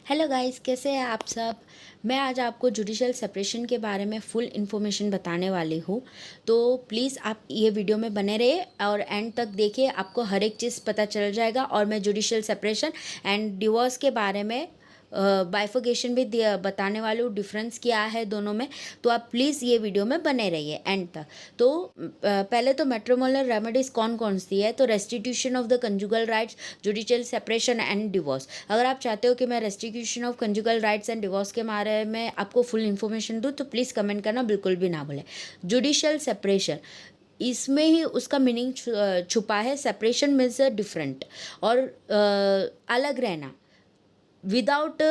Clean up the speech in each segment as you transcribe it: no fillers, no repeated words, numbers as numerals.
Hello guys, कैसे हैं आप सब। मैं आज आपको जुडिशियल सेपरेशन के बारे में फुल इन्फॉर्मेशन बताने वाली हूँ। तो प्लीज़ आप ये वीडियो में बने रहिए और एंड तक देखिए, आपको हर एक चीज़ पता चल जाएगा। और मैं जुडिशियल सेपरेशन एंड डिवोर्स के बारे में बाइफोगेशन भी बताने वाली हूँ, डिफरेंस क्या है दोनों में। तो आप प्लीज़ ये वीडियो में बने रहिए एंड तक। तो पहले तो मैट्रिमोनियल रेमेडीज़ कौन कौन सी है। तो restitution of the conjugal rights, judicial separation and divorce. अगर आप चाहते हो कि मैं restitution of conjugal rights and divorce के बारे में आपको फुल इन्फॉर्मेशन दूँ तो प्लीज़ कमेंट करना बिल्कुल भी ना भूलें। जुडिशियल सेपरेशन, इसमें ही उसका मीनिंग छुपा है। सेपरेशन मीन्स डिफरेंट और अलग रहना, विदाउट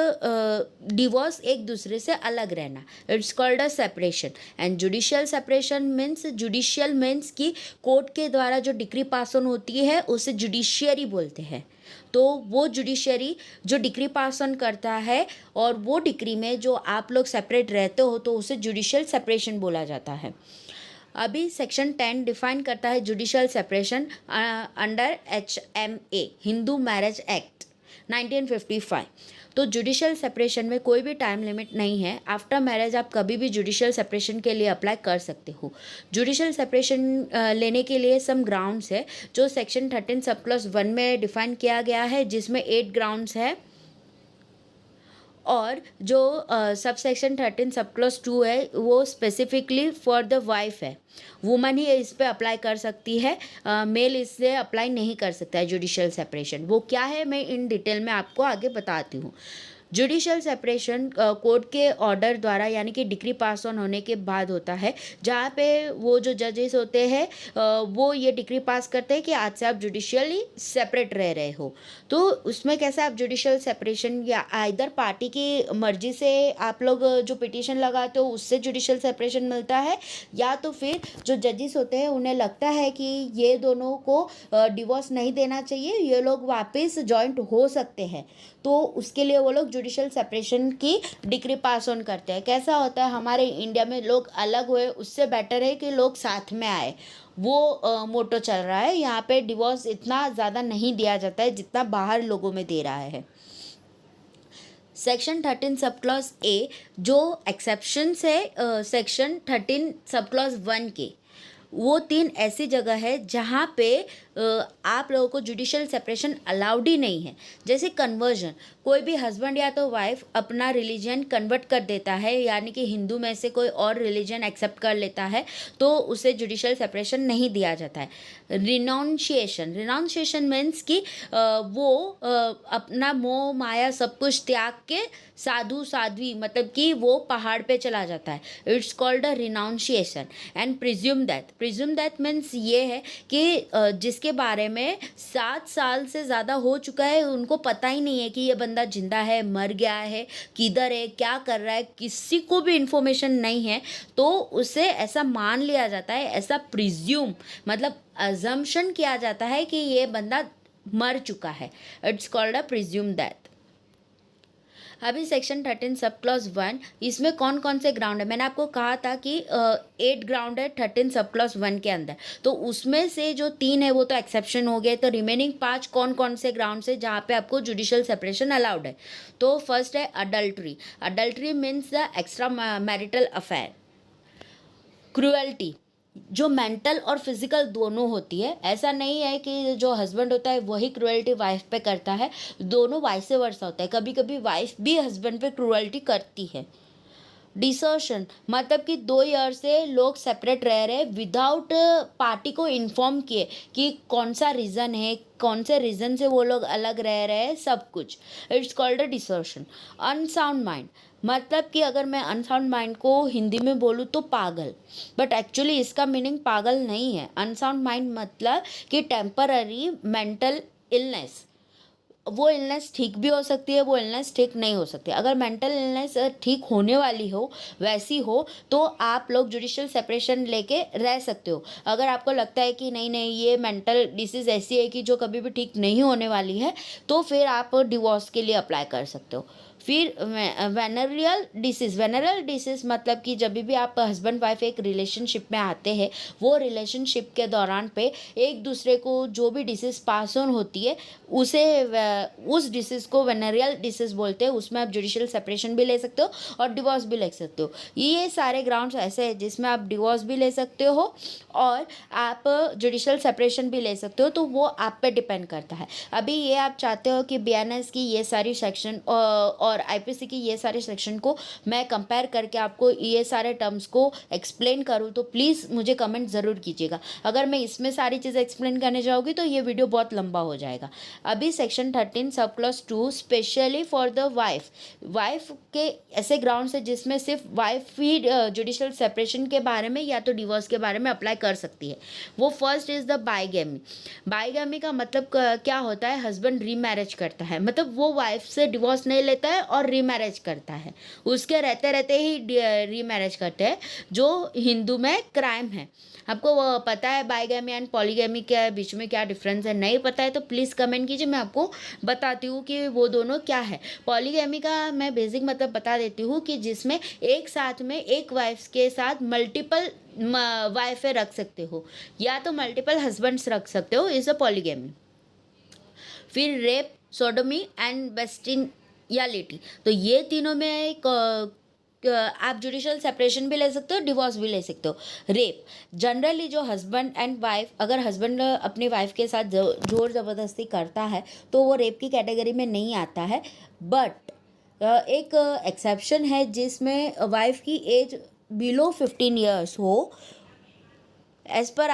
डिवोर्स, एक दूसरे से अलग रहना। It's called a separation. And judicial separation means, judicial means कि कोर्ट के द्वारा जो डिक्री पास ऑन होती है उसे जुडिशियरी बोलते हैं। तो वो जुडिशियरी जो डिक्री पास ऑन करता है और वो डिक्री में जो आप लोग सेपरेट रहते हो तो उसे जुडिशियल सेपरेशन बोला जाता है। अभी सेक्शन 10 डिफाइन करता है judicial separation under HMA, Hindu marriage act 1955। तो जुडिशियल सेपरेशन में कोई भी टाइम लिमिट नहीं है। आफ्टर मैरिज आप कभी भी जुडिशियल सेपरेशन के लिए अप्लाई कर सकते हो। जुडिशियल सेपरेशन लेने के लिए सम ग्राउंड्स है जो सेक्शन 13 सब क्लॉज 1 में डिफाइन किया गया है, जिसमें 8 ग्राउंड्स है। और जो सब सेक्शन 13 सब क्लॉज 2 है वो स्पेसिफिकली फॉर द वाइफ है। वुमन ही इस पे अप्लाई कर सकती है, मेल इससे अप्लाई नहीं कर सकता है जुडिशियल सेपरेशन। वो क्या है मैं इन डिटेल में आपको आगे बताती हूँ। जुडिशियल सेपरेशन कोर्ट के ऑर्डर द्वारा यानी कि डिक्री पास ऑन होने के बाद होता है, जहाँ पे वो जो जजेस होते हैं वो ये डिक्री पास करते हैं कि आज से आप जुडिशियली सेपरेट रह रहे हो। तो उसमें कैसे आप जुडिशियल सेपरेशन या इधर पार्टी की मर्जी से आप लोग जो पिटीशन लगाते हो उससे जुडिशियल सेपरेशन मिलता है, या तो फिर जो जजेस होते हैं उन्हें लगता है कि ये दोनों को डिवोर्स नहीं देना चाहिए, ये लोग वापस जॉइंट हो सकते हैं, तो उसके लिए वो लोग जुडिशियल सेपरेशन की डिक्री पास ऑन करते हैं। कैसा होता है हमारे इंडिया में, लोग अलग हुए उससे बेटर है कि लोग साथ में आए, वो मोटो चल रहा है। यहाँ पे डिवोर्स इतना ज़्यादा नहीं दिया जाता है जितना बाहर लोगों में दे रहा है। सेक्शन 13 सब क्लॉज ए जो एक्सेप्शंस है सेक्शन 13 सब क्लॉज 1 के, वो 3 ऐसी जगह है जहाँ पे आप लोगों को जुडिशियल सेपरेशन अलाउड ही नहीं है। जैसे कन्वर्जन, कोई भी हस्बैंड या तो वाइफ अपना रिलीजन कन्वर्ट कर देता है, यानी कि हिंदू में से कोई और रिलीजन एक्सेप्ट कर लेता है, तो उसे जुडिशियल सेपरेशन नहीं दिया जाता है। रिनाउंशिएशन, रिनाउंशिएशन मीन्स कि वो अपना मोह माया सब कुछ त्याग के साधु साध्वी, मतलब कि वो पहाड़ पे चला जाता है। It's called a रिनाउंशिएशन। And presume that, presume that means ये है कि जिसके बारे में 7 साल से ज़्यादा हो चुका है, उनको पता ही नहीं है कि ये बंदा जिंदा है, मर गया है, किधर है, क्या कर रहा है, किसी को भी इंफॉर्मेशन नहीं है, तो उसे ऐसा मान लिया जाता है, ऐसा प्रिज्यूम मतलब अजम्पशन किया जाता है कि ये बंदा मर चुका है। It's called a presume that. अभी सेक्शन 13 सब क्लॉज 1, इसमें कौन कौन से ग्राउंड है। मैंने आपको कहा था कि 8 ग्राउंड है 13 सब क्लॉज 1 के अंदर, तो उसमें से जो 3 है वो तो एक्सेप्शन हो गए। तो रिमेनिंग 5 कौन कौन से ग्राउंड है जहाँ पे आपको जुडिशियल सेपरेशन अलाउड है। तो फर्स्ट है adultery. Adultery means the extra marital affair. Cruelty, जो मेंटल और फिजिकल दोनों होती है। ऐसा नहीं है कि जो हस्बैंड होता है वही क्रुएल्टी वाइफ पे करता है, दोनों वाइस वर्सा होता है। कभी कभी वाइफ भी हस्बैंड पे क्रुएल्टी करती है। डिसर्शन, मतलब कि 2 ईयर से लोग सेपरेट रह रहे विदाउट पार्टी को इन्फॉर्म किए कि कौन सा रीज़न है, कौन से रीज़न से वो लोग अलग रह रहे हैं, सब कुछ। It's called a desertion. Unsound mind, मतलब कि अगर मैं अनसाउंड माइंड को हिंदी में बोलूँ तो पागल, बट एक्चुअली इसका मीनिंग पागल नहीं है। अनसाउंड माइंड मतलब कि टेम्पररी मेंटल इलनेस। वो इलनेस ठीक भी हो सकती है, वो इलनेस ठीक नहीं हो सकती। अगर मेंटल इलनेस ठीक होने वाली हो, वैसी हो, तो आप लोग जुडिशियल सेपरेशन लेके रह सकते हो। अगर आपको लगता है कि नहीं नहीं ये मेंटल डिसीज़ ऐसी है कि जो कभी भी ठीक नहीं होने वाली है, तो फिर आप डिवोर्स के लिए अप्लाई कर सकते हो। फिर वेनरियल डिसीज़, वेनरल डिसीज़ मतलब कि जब भी आप हस्बैंड वाइफ एक रिलेशनशिप में आते हैं, वो रिलेशनशिप के दौरान पे एक दूसरे को जो भी डिसीज़ पास ऑन होती है उसे उस डिसीज़ को वेनेरियल डिसीज़ बोलते हैं, उसमें आप जुडिशियल सेपरेशन भी ले सकते हो और डिवोर्स भी ले सकते हो। ये सारे ग्राउंड्स ऐसे हैं जिसमें आप डिवोर्स भी ले सकते हो और आप जुडिशियल सेपरेशन भी ले सकते हो, तो वो आप पे डिपेंड करता है। अभी ये आप चाहते हो कि बीएनएस की ये सारी सेक्शन और आईपीसी की ये सारे सेक्शन को मैं कंपेयर करके आपको ये सारे टर्म्स को एक्सप्लेन करूँ, तो प्लीज़ मुझे कमेंट ज़रूर कीजिएगा। अगर मैं इसमें सारी चीज़ें एक्सप्लेन करने जाऊँगी तो ये वीडियो बहुत लंबा हो जाएगा। अभी section 13 sub clause 2 specially for the wife के ऐसे ग्राउंड्स है जिसमें सिर्फ वाइफ ही जुडिशियल सेपरेशन के बारे में या तो डिवोर्स के बारे में अप्लाई कर सकती है। वो first is the bigamy. Bigamy का मतलब क्या होता है, हस्बैंड रीमैरेज करता है, मतलब वो वाइफ से डिवोर्स नहीं लेता है और रीमैरेज करता है, उसके रहते रहते ही रीमैरेज करते हैं, जो हिंदू में क्राइम है। आपको वो पता है बाइगैमी एंड पॉलीगैमी के बीच में क्या डिफरेंस है? नहीं पता है तो प्लीज़ कमेंट कीजिए, मैं आपको बताती हूँ कि वो दोनों क्या है। पॉलीगैमी का मैं बेसिक मतलब बता देती हूँ कि जिसमें एक साथ में एक वाइफ के साथ मल्टीपल वाइफें रख सकते हो या तो मल्टीपल हस्बैंड्स रख सकते हो, इज़ अ पॉलीगैमी। फिर रेप, सोडोमी एंड बेस्टियलिटी, तो ये तीनों में एक आप जुडिशियल सेपरेशन भी ले सकते हो, डिवोर्स भी ले सकते हो। रेप, जनरली जो हस्बैंड एंड वाइफ, अगर हस्बैंड अपनी वाइफ के साथ जोर ज़बरदस्ती करता है तो वो रेप की कैटेगरी में नहीं आता है, बट एक एक्सेप्शन है जिसमें वाइफ की एज बिलो 15 ईयर्स हो एज पर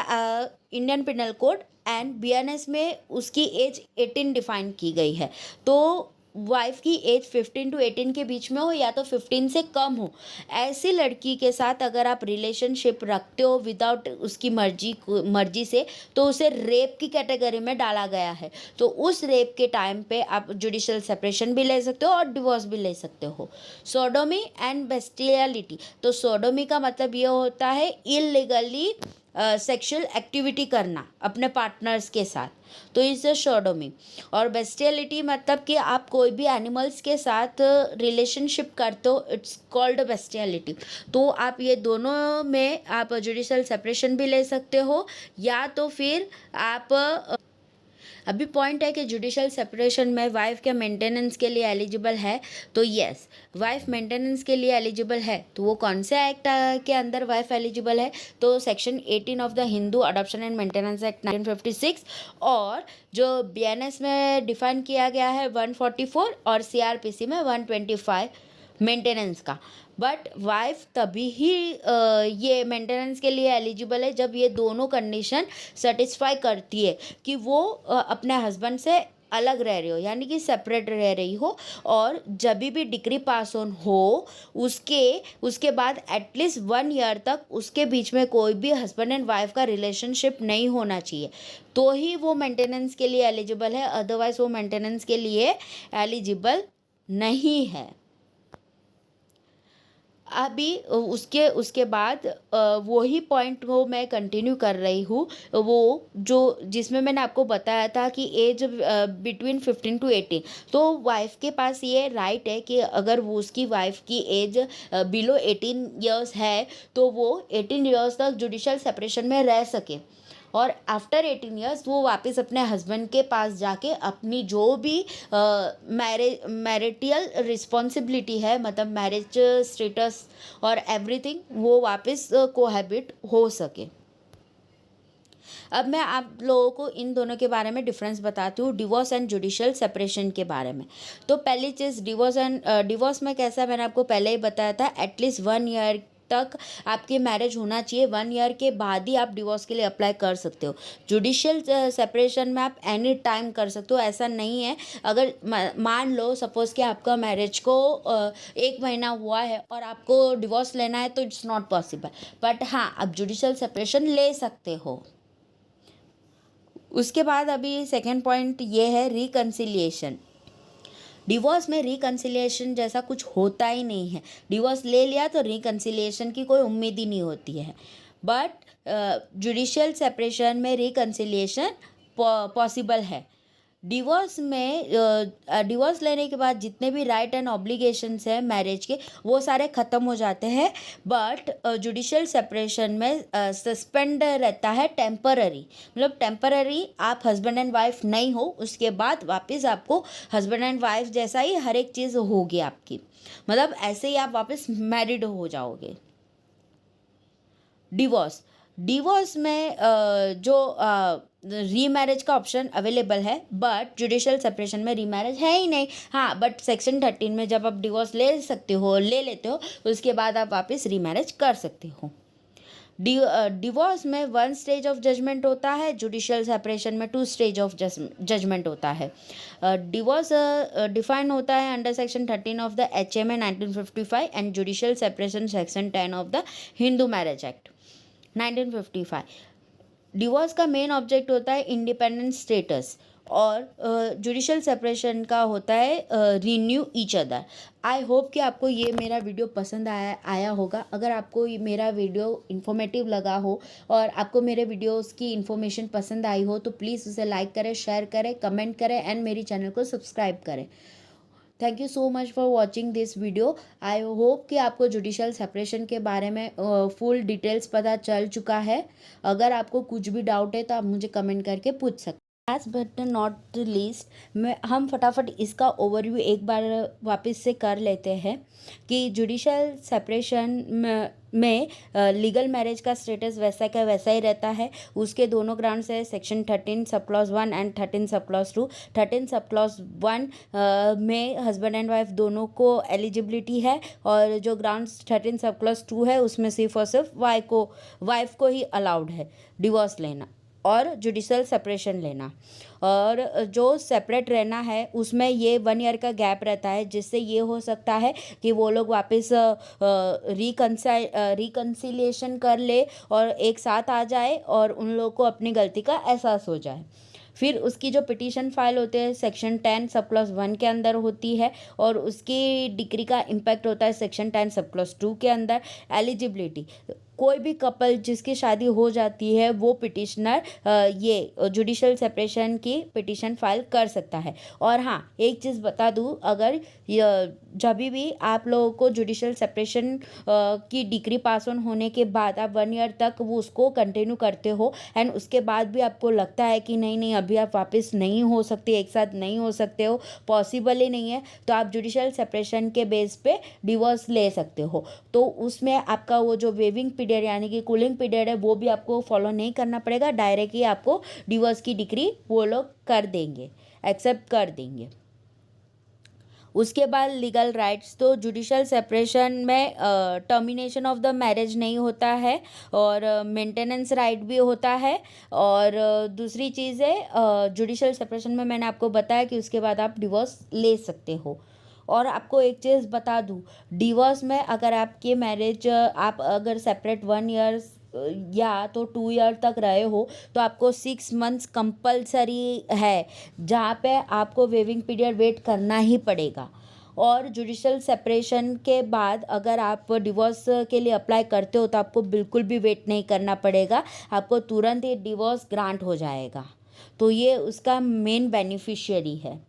Indian Penal Code and BNS में उसकी एज 18 डिफाइन की गई है। तो वाइफ की एज 15 to 18 के बीच में हो या तो 15 से कम हो, ऐसी लड़की के साथ अगर आप रिलेशनशिप रखते हो विदाउट उसकी मर्जी से, तो उसे रेप की कैटेगरी में डाला गया है। तो उस रेप के टाइम पे आप जुडिशियल सेपरेशन भी ले सकते हो और डिवोर्स भी ले सकते हो। सोडोमी एंड बेस्टियलिटी, तो सोडोमी का मतलब ये होता है इलीगली सेक्सुअल एक्टिविटी करना अपने पार्टनर्स के साथ, तो इज़ सोडोमी। और बेस्टियलिटी मतलब कि आप कोई भी एनिमल्स के साथ रिलेशनशिप करते हो, इट्स कॉल्ड बेस्टियलिटी। तो आप ये दोनों में आप जुडिशियल सेपरेशन भी ले सकते हो या तो फिर आप अभी पॉइंट है कि जुडिशियल सेपरेशन में वाइफ के मेंटेनेंस के लिए एलिजिबल है, तो यस, वाइफ मेंटेनेंस के लिए एलिजिबल है। तो वो कौन से एक्ट के अंदर वाइफ एलिजिबल है? तो section 18 of the Hindu adoption and maintenance act 1956 और जो बीएनएस में डिफाइन किया गया है 144 और सीआरपीसी में 125 मेंटेनेंस का। बट वाइफ तभी ही ये मेंटेनेंस के लिए एलिजिबल है जब ये दोनों कंडीशन सेटिस्फाई करती है कि वो अपने हस्बैंड से अलग रह रही हो, यानी कि सेपरेट रह रही हो, और जब भी डिक्री पास ऑन हो उसके बाद एटलीस्ट 1 ईयर तक उसके बीच में कोई भी हस्बैंड एंड वाइफ का रिलेशनशिप नहीं होना चाहिए, तो ही वो मेंटेनेंस के लिए एलिजिबल है, अदरवाइज वो मेंटेनेंस के लिए एलिजिबल नहीं है। अभी उसके बाद वही पॉइंट को मैं कंटिन्यू कर रही हूँ, वो जो जिसमें मैंने आपको बताया था कि एज बिटवीन 15 to 18, तो वाइफ के पास ये राइट है कि अगर वो उसकी वाइफ की एज बिलो 18 ईयर्स है तो वो 18 ईयर्स तक जुडिशियल सेपरेशन में रह सके, और आफ्टर 18 ईयर्स वो वापस अपने हस्बैंड के पास जाके अपनी जो भी मैरिटल रिस्पॉन्सिबिलिटी है, मतलब मैरिज स्टेटस और एवरीथिंग, वो वापस कोहैबिट हो सके। अब मैं आप लोगों को इन दोनों के बारे में डिफरेंस बताती हूँ, डिवोर्स एंड जुडिशियल सेपरेशन के बारे में। तो पहली चीज़ डिवोर्स में कैसा, मैंने आपको पहले ही बताया था, एटलीस्ट 1 ईयर तक आपकी मैरिज होना चाहिए, 1 ईयर के बाद ही आप डिवोर्स के लिए अप्लाई कर सकते हो। जुडिशियल सेपरेशन में आप एनी टाइम कर सकते हो, ऐसा नहीं है। अगर मान लो सपोज कि आपका मैरिज को 1 महीना हुआ है और आपको डिवोर्स लेना है, तो इट्स नॉट पॉसिबल, बट हाँ, आप जुडिशियल सेपरेशन ले सकते हो। उसके बाद अभी सेकेंड पॉइंट ये है रिकन्सिलिएशन। डिवोर्स में रिकन्सिलिएशन जैसा कुछ होता ही नहीं है। डिवोर्स ले लिया तो रिकन्सिलिएशन की कोई उम्मीद ही नहीं होती है, बट जुडिशियल सेपरेशन में रिकन्सिलिएशन पॉसिबल है। डिवोर्स लेने के बाद जितने भी राइट एंड ऑब्लिगेशंस हैं मैरिज के, वो सारे ख़त्म हो जाते हैं। बट जुडिशियल सेपरेशन में सस्पेंड रहता है टेम्पररी, मतलब टेम्पररी आप हस्बैंड एंड वाइफ नहीं हो, उसके बाद वापस आपको हस्बैंड एंड वाइफ जैसा ही हर एक चीज़ होगी आपकी, मतलब ऐसे ही आप वापस मैरिड हो जाओगे। डिवोर्स डिवोर्स में जो रीमैरिज का ऑप्शन अवेलेबल है, बट जुडिशियल सेपरेशन में रीमैरिज है ही नहीं। हाँ, बट सेक्शन 13 में जब आप डिवोर्स ले लेते हो, उसके बाद आप वापस रीमैरिज कर सकते हो। डिवोर्स में 1 स्टेज ऑफ जजमेंट होता है, जुडिशियल सेपरेशन में 2 स्टेज ऑफ जजमेंट होता है। डिवोर्स डिफाइन होता है under section 13 of the HMA 1955 and judicial separation section 10 of the Hindu marriage act 1955। Divorce का मेन ऑब्जेक्ट होता है इंडिपेंडेंट स्टेटस, और जुडिशियल सेपरेशन का होता है renew each other. I hope कि आपको ये मेरा वीडियो पसंद आया होगा। अगर आपको मेरा वीडियो इन्फॉर्मेटिव लगा हो और आपको मेरे वीडियोस की इन्फॉर्मेशन पसंद आई हो, तो प्लीज़ उसे लाइक करें, शेयर करें, कमेंट करें एंड मेरी चैनल को सब्सक्राइब करें। Thank you so much for watching this video. I hope कि आपको जुडिशियल सेपरेशन के बारे में फुल डिटेल्स पता चल चुका है। अगर आपको कुछ भी डाउट है तो आप मुझे कमेंट करके पूछ सकते हैं। लास्ट बट नॉट लीस्ट, हम फटाफट इसका ओवरव्यू एक बार वापस से कर लेते हैं कि जुडिशियल सेपरेशन में लीगल मैरिज का स्टेटस वैसा का वैसा ही रहता है। उसके दोनों ग्राउंड्स है, section 13 sub clause 1 and 13 sub clause 2। 13 sub clause 1 में हस्बैंड एंड वाइफ दोनों को एलिजिबिलिटी है, और जो ग्राउंड्स 13 सब क्लॉज 2 है उसमें सिर्फ और सिर्फ वाइफ को ही अलाउड है डिवोर्स लेना और जुडिशियल सेपरेशन लेना। और जो सेपरेट रहना है उसमें ये 1 ईयर का गैप रहता है, जिससे ये हो सकता है कि वो लोग वापस रिकन्सिलिएशन कर ले और एक साथ आ जाए और उन लोगों को अपनी गलती का एहसास हो जाए। फिर उसकी जो पिटीशन फाइल होते हैं सेक्शन 10 सब क्लॉज 1 के अंदर होती है, और उसकी डिक्री का इम्पैक्ट होता है सेक्शन 10 सब क्लॉज 2 के अंदर। एलिजिबिलिटी, कोई भी कपल जिसकी शादी हो जाती है वो पिटिशनर ये जुडिशियल सेपरेशन की पिटीशन फाइल कर सकता है। और हाँ, एक चीज़ बता दूँ, अगर जब भी आप लोगों को जुडिशियल सेपरेशन की डिग्री पास ऑन होने के बाद आप 1 ईयर तक वो उसको कंटिन्यू करते हो, एंड उसके बाद भी आपको लगता है कि नहीं अभी आप वापस नहीं हो सकते, एक साथ नहीं हो सकते हो, पॉसिबल ही नहीं है, तो आप जुडिशियल सेपरेशन के बेस पे डिवोर्स ले सकते हो। तो उसमें आपका वो जो वेविंग पीरियड यानी कि कूलिंग पीरियड है वो भी आपको फॉलो नहीं करना पड़ेगा, डायरेक्ट ही आपको डिवोर्स की डिग्री वो लोग कर देंगे, एक्सेप्ट कर देंगे। उसके बाद लीगल राइट्स, तो जुडिशियल सेपरेशन में टर्मिनेशन ऑफ द मैरिज नहीं होता है, और मेंटेनेंस राइट भी होता है। और दूसरी चीज़ है जुडिशियल सेपरेशन में मैंने आपको बताया कि उसके बाद आप डिवोर्स ले सकते हो। और आपको एक चीज़ बता दूँ, डिवोर्स में अगर आपकी मैरिज आप अगर सेपरेट 1 ईयर या तो 2 ईयर तक रहे हो, तो आपको 6 मंथ्स कंपलसरी है, जहाँ पे आपको वेविंग पीरियड वेट करना ही पड़ेगा। और जुडिशियल सेपरेशन के बाद अगर आप डिवोर्स के लिए अप्लाई करते हो तो आपको बिल्कुल भी वेट नहीं करना पड़ेगा, आपको तुरंत ही डिवोर्स ग्रांट हो जाएगा। तो ये उसका मेन बेनिफिशियरी है।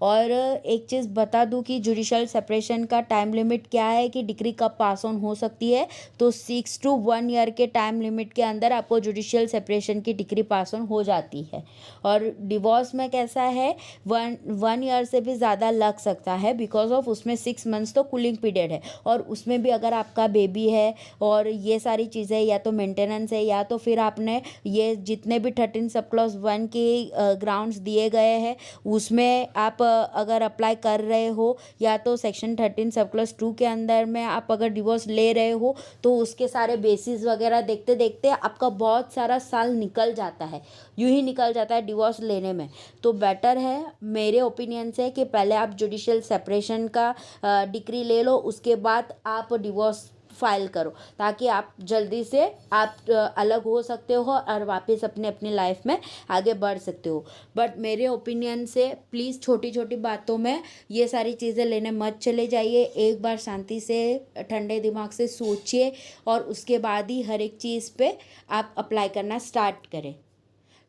और एक चीज़ बता दूं कि जुडिशियल सेपरेशन का टाइम लिमिट क्या है कि डिग्री कब पास ऑन हो सकती है, तो 6 to 1 ईयर के टाइम लिमिट के अंदर आपको जुडिशियल सेपरेशन की डिग्री पास ऑन हो जाती है। और डिवोर्स में कैसा है, 1 ईयर से भी ज़्यादा लग सकता है, बिकॉज ऑफ उसमें 6 मंथ्स तो कूलिंग पीरियड है, और उसमें भी अगर आपका बेबी है और ये सारी चीज़ें, या तो मेंटेनेंस है या तो फिर आपने ये जितने भी 13 सब क्लॉज 1 के ग्राउंड्स दिए गए हैं उसमें आप अगर अप्लाई कर रहे हो, या तो सेक्शन 13 सब क्लॉज 2 के अंदर में आप अगर डिवोर्स ले रहे हो, तो उसके सारे बेसिस वगैरह देखते देखते आपका बहुत सारा साल निकल जाता है, यूं ही निकल जाता है डिवोर्स लेने में। तो बेटर है मेरे ओपिनियन से कि पहले आप जुडिशियल सेपरेशन का डिग्री ले लो, उसके बाद आप डिवोर्स फाइल करो, ताकि आप जल्दी से आप अलग हो सकते हो और वापस अपनी लाइफ में आगे बढ़ सकते हो। बट मेरे ओपिनियन से प्लीज़ छोटी छोटी बातों में ये सारी चीज़ें लेने मत चले जाइए, एक बार शांति से ठंडे दिमाग से सोचिए और उसके बाद ही हर एक चीज़ पे आप अप्लाई करना स्टार्ट करें।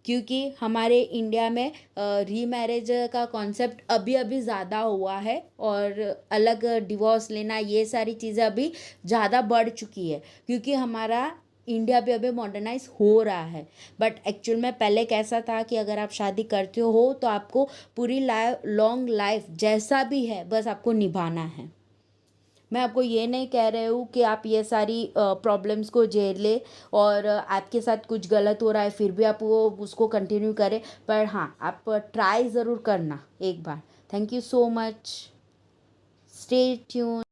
क्योंकि हमारे इंडिया में रीमैरेज का कॉन्सेप्ट अभी अभी ज़्यादा हुआ है और अलग डिवोर्स लेना ये सारी चीज़ें अभी ज़्यादा बढ़ चुकी है, क्योंकि हमारा इंडिया भी अभी मॉडर्नाइज हो रहा है। बट एक्चुअल में पहले कैसा था कि अगर आप शादी करते हो तो आपको पूरी लॉन्ग लाइफ जैसा भी है बस आपको निभाना है। मैं आपको ये नहीं कह रही हूँ कि आप ये सारी प्रॉब्लम्स को झेल ले और आपके साथ कुछ गलत हो रहा है फिर भी आप वो उसको कंटिन्यू करें, पर हाँ आप ट्राई ज़रूर करना एक बार। Thank you so much, stay tune.